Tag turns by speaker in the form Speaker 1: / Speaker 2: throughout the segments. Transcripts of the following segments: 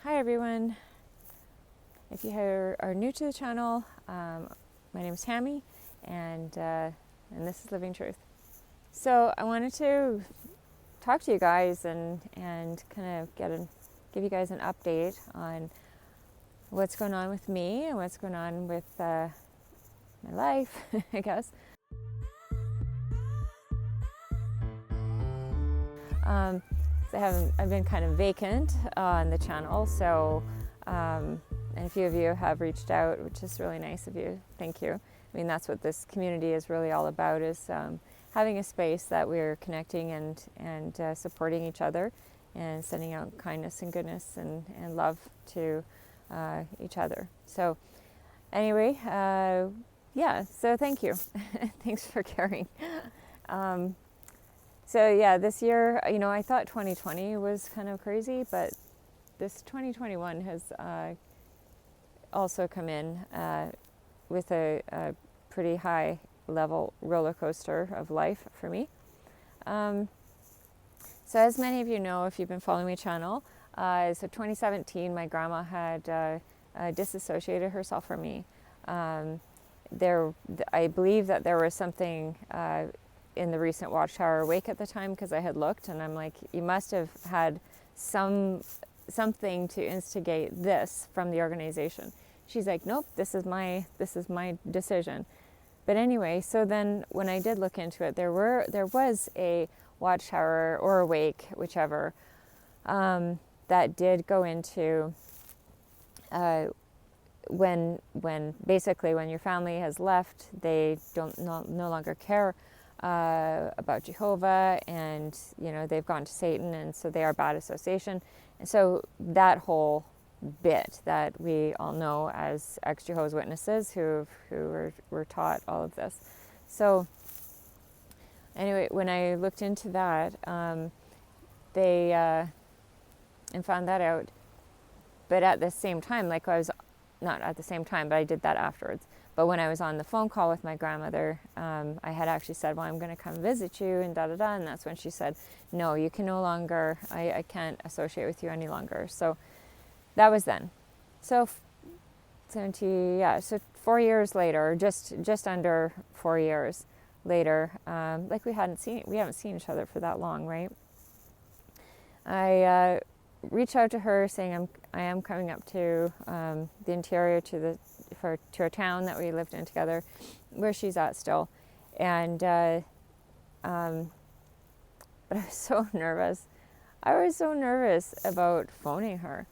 Speaker 1: Hi everyone. If you are new to the channel, my name is Tammy, and this is Living Truth. So I wanted to talk to you guys and kind of give you guys an update on what's going on with me and what's going on with my life, I guess. So I've been kind of vacant on the channel, so and a few of you have reached out, which is really nice of you. Thank you. I mean, that's what this community is really all about, is having a space that we're connecting and supporting each other and sending out kindness and goodness and love to each other. So anyway, yeah, so thank you. Thanks for caring. So yeah, this year, I thought 2020 was kind of crazy, but this 2021 has also come in with a pretty high level roller coaster of life for me. So as many of you know, if you've been following my channel, so 2017, my grandma had disassociated herself from me. I believe that there was something in the recent Watchtower wake at the time, because I had looked and I'm like, you must have had something to instigate this from the organization. She's like, nope, this is my decision. But anyway, so then when I did look into it, there was a Watchtower or a wake, whichever, that did go into when basically when your family has left, they no longer care about Jehovah, and they've gone to Satan, and so they are bad association. And so that whole bit that we all know as ex-Jehovah's Witnesses who were taught all of this. So anyway, when I looked into that, they and found that out, but at the same time, like I was not at the same time, but I did that afterwards. But when I was on the phone call with my grandmother, I had actually said, well, I'm going to come visit you and da-da-da. And that's when she said, no, you can no longer, I can't associate with you any longer. So that was then. So 4 years later, just under 4 years later, like we haven't seen each other for that long, right? I reached out to her saying I am coming up to the interior to a town that we lived in together, where she's at still, and but I was so nervous. I was so nervous about phoning her,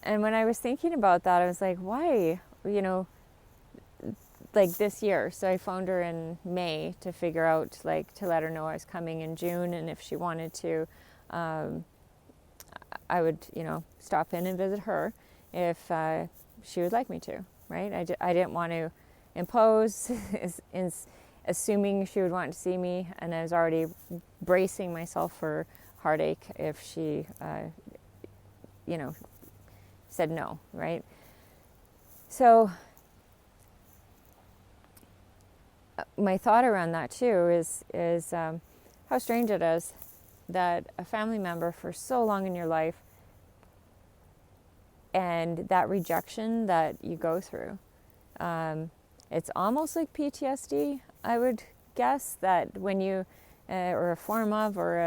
Speaker 1: and when I was thinking about that, I was like, why? Like this year. So I phoned her in May to figure out, to let her know I was coming in June, and if she wanted to. I would, stop in and visit her if she would like me to, right? I didn't want to impose, assuming she would want to see me, and I was already bracing myself for heartache if she, said no, right? So my thought around that too is how strange it is that a family member for so long in your life, and that rejection that you go through, it's almost like PTSD, I would guess, that when you, or a form of, or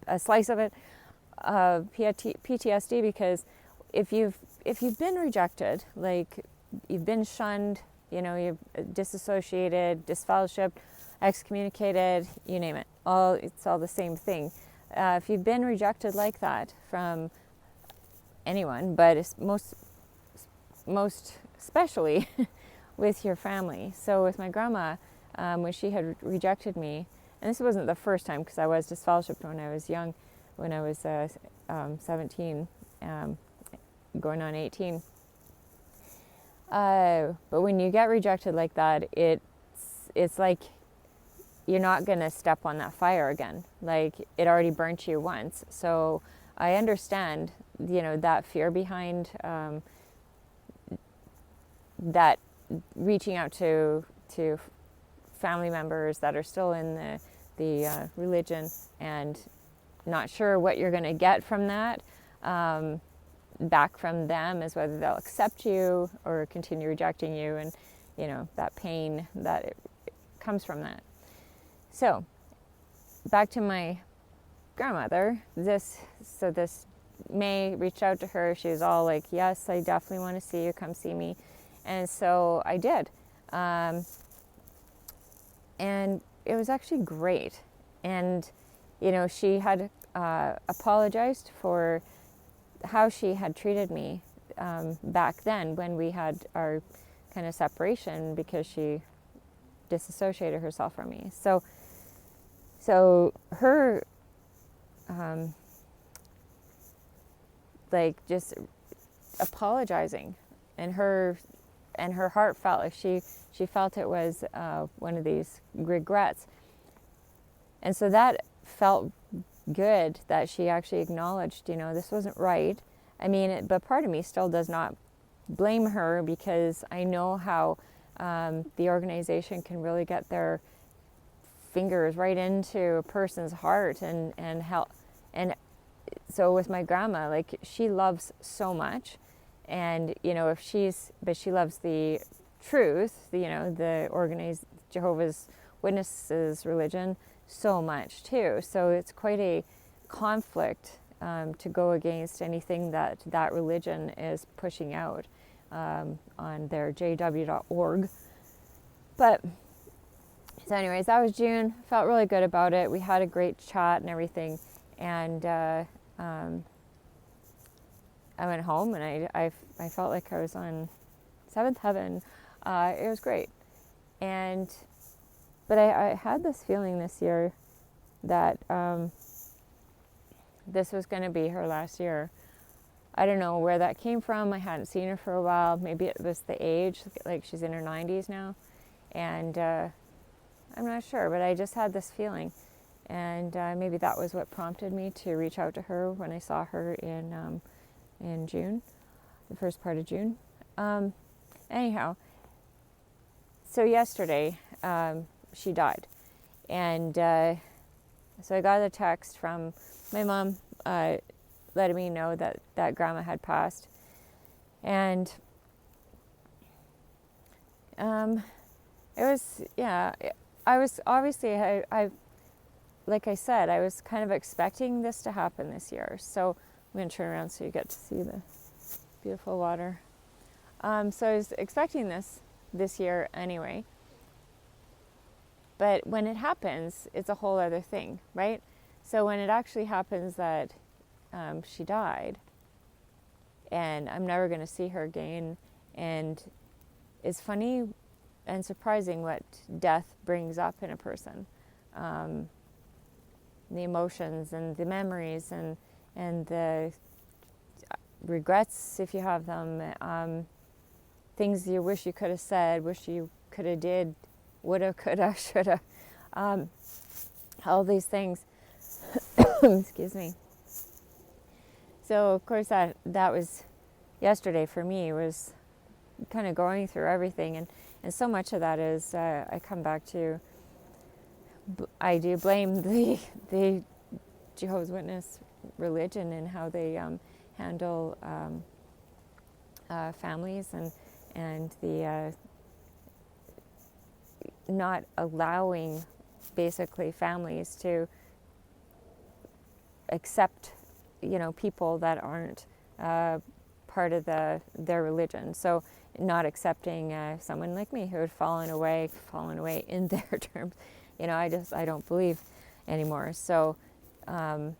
Speaker 1: a slice of it, PTSD, because if you've been rejected, like you've been shunned, you've disassociated, disfellowshipped, excommunicated, you name it. It's all the same thing. If you've been rejected like that from anyone, but it's most especially with your family. So with my grandma, when she had rejected me, and this wasn't the first time, because I was disfellowshipped when I was young, when I was 17, going on 18. But when you get rejected like that, it's like you're not going to step on that fire again. Like, it already burnt you once. So I understand, that fear behind that, reaching out to family members that are still in the religion and not sure what you're going to get from that. back from them is whether they'll accept you or continue rejecting you, and that pain that it comes from that. So back to my grandmother. This May reached out to her. She was all like, yes, I definitely want to see you, come see me. And so I did, and it was actually great. And she had apologized for how she had treated me back then when we had our kind of separation, because she disassociated herself from me. So her like just apologizing, and her heart felt like she felt it was one of these regrets. And so that felt good, that she actually acknowledged, this wasn't right. I mean, but part of me still does not blame her, because I know how the organization can really get their fingers right into a person's heart and help. And so with my grandma, like, she loves so much, and but she loves the truth, the organized Jehovah's Witnesses religion so much too. So it's quite a conflict to go against anything that religion is pushing out on their jw.org. But so anyways, that was June. Felt really good about it. We had a great chat and everything, and I went home, and I felt like I was on seventh heaven. It was great. But I had this feeling this year that this was going to be her last year. I don't know where that came from. I hadn't seen her for a while. Maybe it was the age, like she's in her 90s now. And I'm not sure, but I just had this feeling. And maybe that was what prompted me to reach out to her when I saw her in June, the first part of June. Anyhow, so yesterday, she died. And so I got a text from my mom letting me know that grandma had passed. And it was, I was obviously, I like I said, I was kind of expecting this to happen this year. So I'm going to turn around so you get to see the beautiful water. So I was expecting this year anyway. But when it happens, it's a whole other thing, right? So when it actually happens that she died, and I'm never going to see her again, and it's funny and surprising what death brings up in a person. The emotions and the memories and the regrets, if you have them, things you wish you could have said, wish you could have did, woulda, coulda, shoulda, all these things. Excuse me. So of course that was yesterday for me, was kind of going through everything, and so much of that is I come back to, I do blame the Jehovah's Witness religion and how they handle families and the not allowing basically families to accept people that aren't part of their religion. So not accepting someone like me who had fallen away in their terms. I don't believe anymore. So I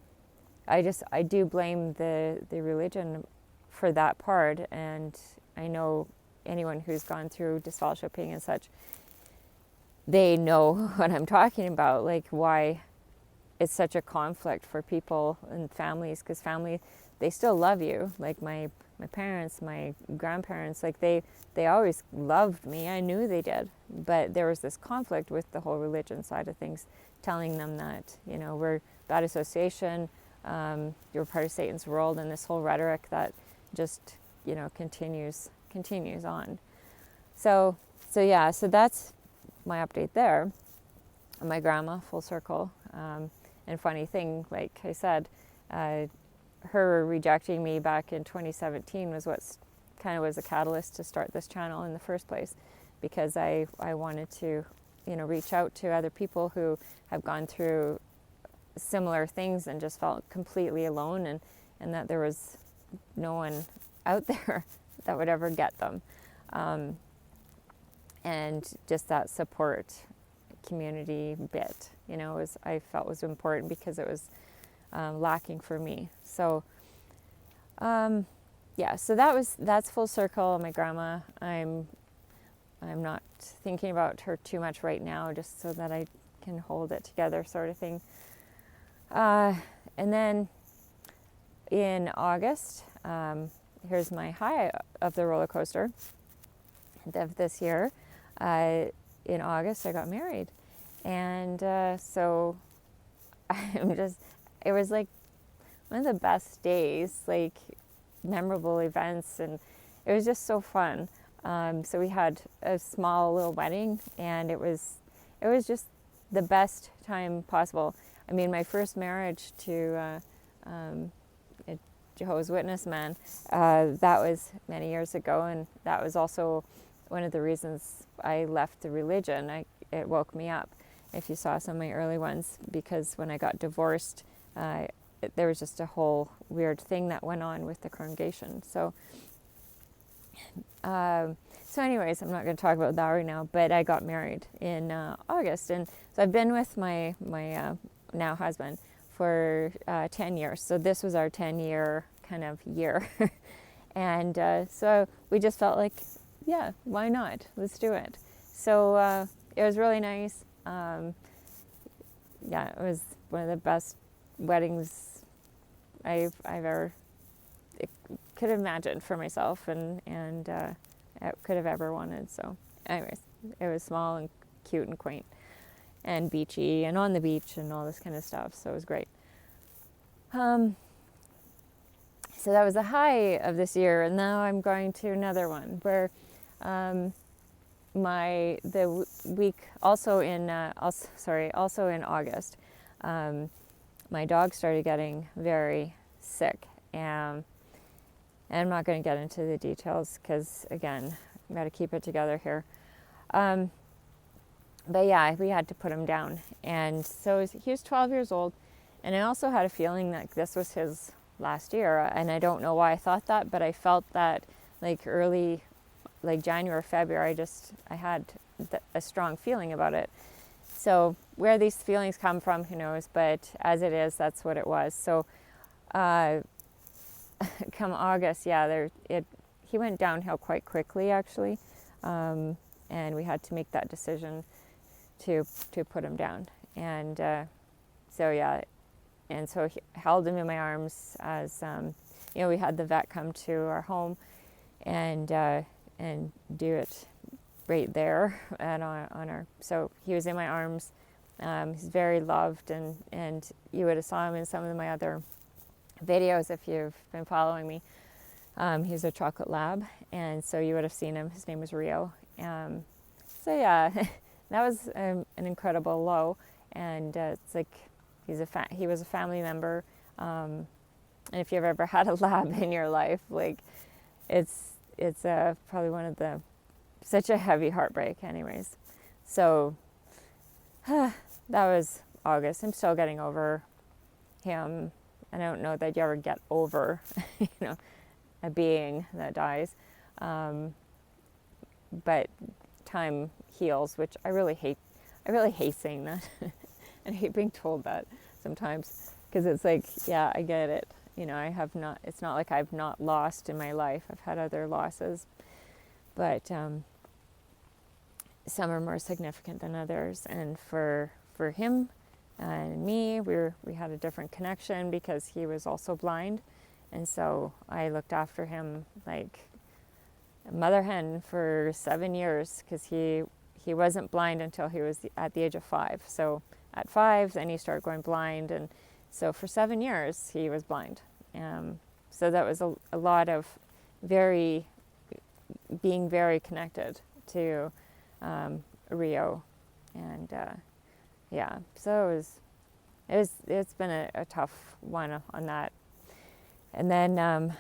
Speaker 1: do blame the religion for that part, and I know anyone who's gone through disfellowshipping and such, they know what I'm talking about, like why it's such a conflict for people and families, because family, they still love you. Like my parents, my grandparents, like they always loved me. I knew they did, but there was this conflict with the whole religion side of things, telling them that we're bad association, you're part of Satan's world, and this whole rhetoric that just continues on. So that's my update there. My grandma, full circle. And funny thing, like I said, her rejecting me back in 2017 was what's kind of was a catalyst to start this channel in the first place, because I wanted to, reach out to other people who have gone through similar things and just felt completely alone, and that there was no one out there that would ever get them. And just that support community bit, I felt was important because it was lacking for me. So, so that's full circle. My grandma, I'm not thinking about her too much right now, just so that I can hold it together, sort of thing. And then in August, here's my high of the roller coaster of this year. In August, I got married. And so it was like one of the best days, like memorable events, and it was just so fun. So we had a small little wedding, and it was just the best time possible. I mean, my first marriage to a Jehovah's Witness man, that was many years ago, and that was also one of the reasons I left the religion. It woke me up, if you saw some of my early ones, because when I got divorced, there was just a whole weird thing that went on with the congregation. So anyways, I'm not going to talk about that right now, but I got married in August, and so I've been with my now husband for 10 years. So this was our 10-year kind of year. And so we just felt like, yeah, why not? Let's do it. So it was really nice. It was one of the best weddings I've ever could have imagined for myself, and could have ever wanted. So anyways, it was small and cute and quaint and beachy and on the beach and all this kind of stuff. So it was great. So that was the high of this year, and now I'm going to another one where the week also in August, my dog started getting very sick, and I'm not going to get into the details because, again, I've got to keep it together here. But yeah, we had to put him down, and so he was 12 years old, and I also had a feeling that this was his last year, and I don't know why I thought that, but I felt that like early, like January, February, I had a strong feeling about it. So where these feelings come from, who knows, but as it is, that's what it was. So come August, he went downhill quite quickly, actually, and we had to make that decision to put him down. And so he held him in my arms as we had the vet come to our home and do it right there and on our. So he was in my arms. He's very loved, and you would have saw him in some of my other videos if you've been following me. He's a chocolate lab, and so you would have seen him. His name was Rio. So yeah, that was an incredible low, and it's like he was a family member, and if you've ever had a lab in your life, like it's probably one of the such a heavy heartbreak. Anyways, so that was August. I'm still getting over him. I don't know that you ever get over, a being that dies, but time heals, which I really hate saying that, and I hate being told that sometimes, because it's like, yeah, I get it. It's not like I've not lost in my life. I've had other losses, but some are more significant than others. And for him and me, we had a different connection because he was also blind, and so I looked after him like a mother hen for 7 years, because he wasn't blind until he was at the age of 5. So at 5, then he started going blind, and so for 7 years he was blind. So that was a lot of being very connected to Rio, and so it's been a tough one on that. And then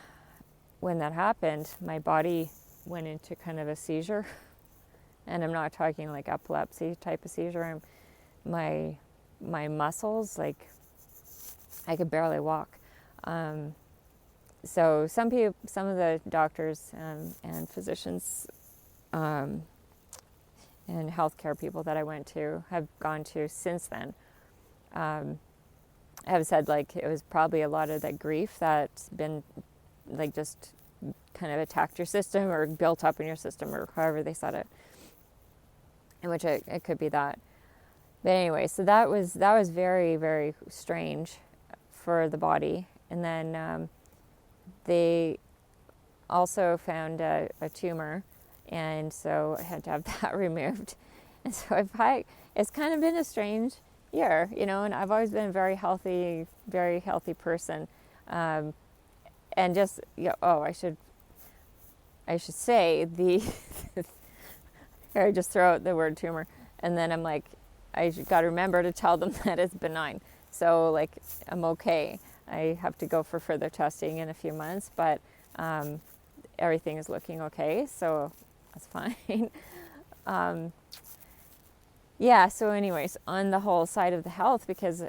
Speaker 1: when that happened, my body went into kind of a seizure. And I'm not talking like epilepsy type of seizure. My muscles, I could barely walk. So some of the doctors and physicians and healthcare people that I went to have gone to since then have said it was probably a lot of that grief that's been just kind of attacked your system or built up in your system or however they said it, in which it could be that. But anyway, so that was very, very strange for the body. And then they also found a tumor, and so I had to have that removed. And so it's kind of been a strange year, and I've always been a very healthy person. And just, I should say I just throw out the word tumor, and then I'm like, I got to remember to tell them that it's benign. So I'm okay. I have to go for further testing in a few months, but everything is looking okay, so that's fine. So anyways, on the whole side of the health, because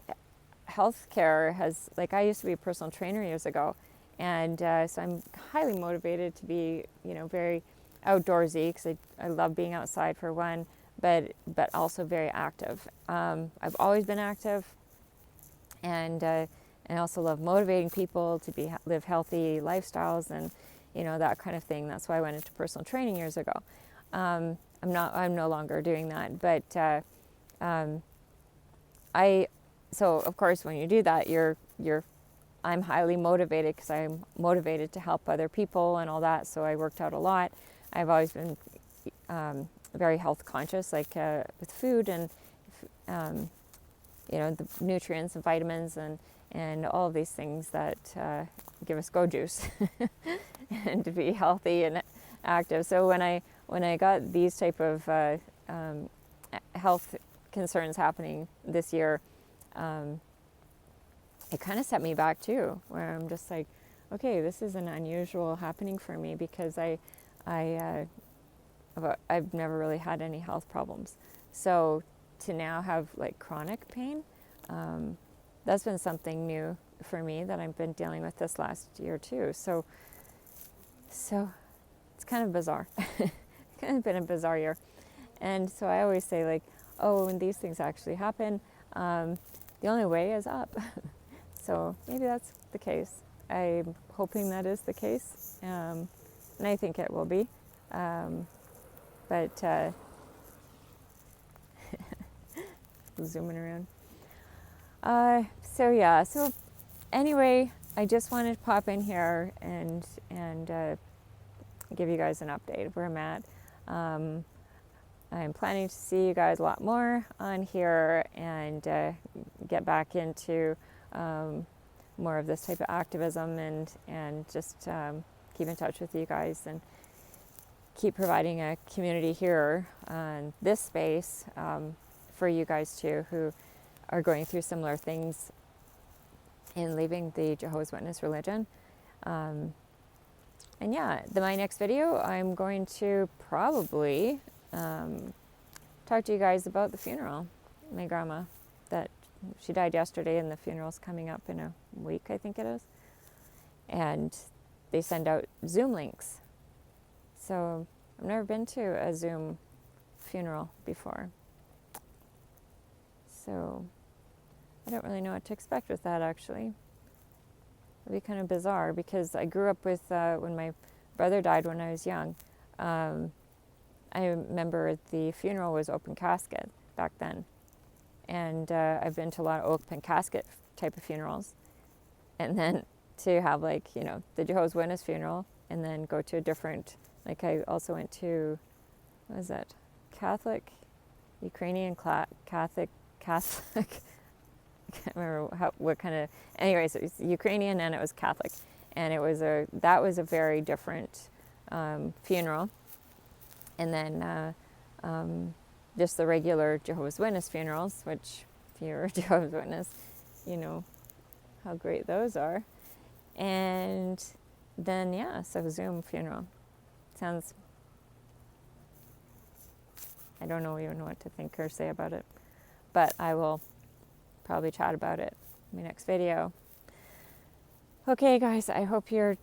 Speaker 1: healthcare has, I used to be a personal trainer years ago, and so I'm highly motivated to be, very outdoorsy, because I love being outside for one, but also very active. I've always been active, and I also love motivating people to live healthy lifestyles and, that kind of thing. That's why I went into personal training years ago. I'm no longer doing that, but so of course when you do that, I'm highly motivated, because I'm motivated to help other people and all that. So I worked out a lot. I've always been very health conscious, with food and the nutrients and vitamins and all of these things that give us go juice and to be healthy and active. So when I got these type of health concerns happening this year, it kind of set me back too, where I'm just like, okay, this is an unusual happening for me, because I've never really had any health problems. So to now have chronic pain, that's been something new for me that I've been dealing with this last year too. So it's kind of bizarre. It's kind of been a bizarre year. And so I always say when these things actually happen, the only way is up. So maybe that's the case. I'm hoping that is the case. And I think it will be. But zooming around. So anyway, I just wanted to pop in here and give you guys an update of where I'm at. I'm planning to see you guys a lot more on here and get back into more of this type of activism and just keep in touch with you guys and keep providing a community here on this space for you guys too, who are going through similar things in leaving the Jehovah's Witness religion. And yeah, my next video, I'm going to probably talk to you guys about the funeral. My grandma, that she died yesterday, and the funeral's coming up in a week, I think it is. And they send out Zoom links. So I've never been to a Zoom funeral before. So I don't really know what to expect with that, actually. It'll be kind of bizarre, because I grew up with, when my brother died when I was young, I remember the funeral was open casket back then. And I've been to a lot of open casket type of funerals. And then to have the Jehovah's Witness funeral, and then go to a different, I also went to, what is that, Catholic, Ukrainian Catholic, I can't remember what kind of, anyways, it was Ukrainian and it was Catholic. And that was a very different funeral. And then just the regular Jehovah's Witness funerals, which if you're a Jehovah's Witness, you know how great those are. And then, yeah, so Zoom funeral. Sounds, I don't even know what to think or say about it, but I will probably chat about it in my next video. Okay, guys, I hope you're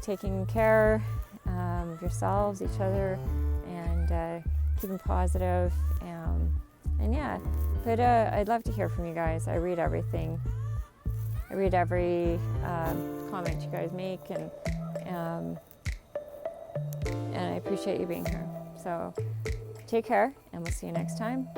Speaker 1: taking care of yourselves, each other, and keeping positive. And yeah, but I'd love to hear from you guys. I read everything. I read every comment you guys make, and I appreciate you being here. So take care, and we'll see you next time.